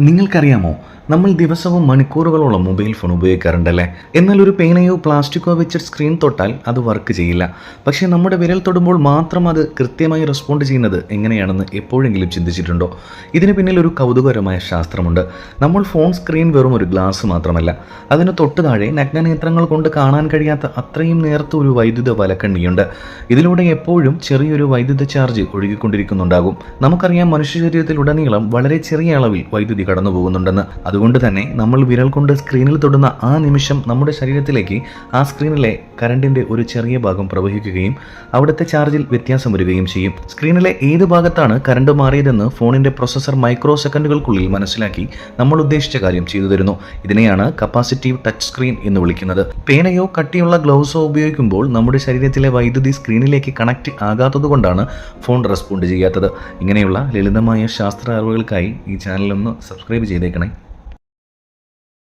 നിങ്ങൾക്കറിയാമോ, നമ്മൾ ദിവസവും മണിക്കൂറുകളോളം മൊബൈൽ ഫോൺ ഉപയോഗിക്കാറുണ്ടല്ലേ? എന്നാൽ ഒരു പേനയോ പ്ലാസ്റ്റിക്കോ വെച്ച് സ്ക്രീൻ തൊട്ടാൽ അത് വർക്ക് ചെയ്യില്ല. പക്ഷേ നമ്മുടെ വിരൽ തൊടുമ്പോൾ മാത്രം അത് കൃത്യമായി റെസ്പോണ്ട് ചെയ്യുന്നത് എങ്ങനെയാണെന്ന് എപ്പോഴെങ്കിലും ചിന്തിച്ചിട്ടുണ്ടോ? ഇതിന് പിന്നിൽ ഒരു കൗതുകകരമായ ശാസ്ത്രമുണ്ട്. നമ്മൾ ഫോൺ സ്ക്രീൻ വെറും ഒരു ഗ്ലാസ് മാത്രമല്ല, അതിന് തൊട്ട് താഴെ നഗ്നനേത്രങ്ങൾ കൊണ്ട് കാണാൻ കഴിയാത്ത അത്രയും നേർത്ത ഒരു വൈദ്യുത വലക്കണ്ണിയുണ്ട്. ഇതിലൂടെ എപ്പോഴും ചെറിയൊരു വൈദ്യുത ചാർജ് ഒഴുകിക്കൊണ്ടിരിക്കുന്നുണ്ടാകും. നമുക്കറിയാം, മനുഷ്യ ശരീരത്തിലുടനീളം വളരെ ചെറിയ അളവിൽ വൈദ്യുതി കടന്നു പോകുന്നുണ്ടെന്ന്. അതുകൊണ്ട് തന്നെ നമ്മൾ വിരൽ കൊണ്ട് സ്ക്രീനിൽ തൊടുന്ന ആ നിമിഷം നമ്മുടെ ശരീരത്തിലേക്ക് ആ സ്ക്രീനിലെ കറണ്ടിന്റെ ഒരു ചെറിയ ഭാഗം പ്രവഹിക്കുകയും അവിടുത്തെ ചാർജിൽ വ്യത്യാസം വരികയും ചെയ്യും. സ്ക്രീനിലെ ഏത് ഭാഗത്താണ് കറണ്ട് മാറിയതെന്ന് ഫോണിന്റെ പ്രൊസസ്സർ മൈക്രോ സെക്കൻഡുകൾക്കുള്ളിൽ മനസ്സിലാക്കി നമ്മൾ ഉദ്ദേശിച്ച കാര്യം ചെയ്തു തരുന്നു. ഇതിനെയാണ് കപ്പാസിറ്റീവ് ടച്ച് സ്ക്രീൻ എന്ന് വിളിക്കുന്നത്. പേനയോ കട്ടിയുള്ള ഗ്ലൗസോ ഉപയോഗിക്കുമ്പോൾ നമ്മുടെ ശരീരത്തിലെ വൈദ്യുതി സ്ക്രീനിലേക്ക് കണക്ട് ആകാത്തതുകൊണ്ടാണ് ഫോൺ റെസ്പോണ്ട് ചെയ്യാത്തത്. ഇങ്ങനെയുള്ള ലളിതമായ ശാസ്ത്ര അറിവുകൾക്കായി ഈ ചാനലൊന്ന് സബ്സ്ക്രൈബ് ചെയ്തേക്കണേ.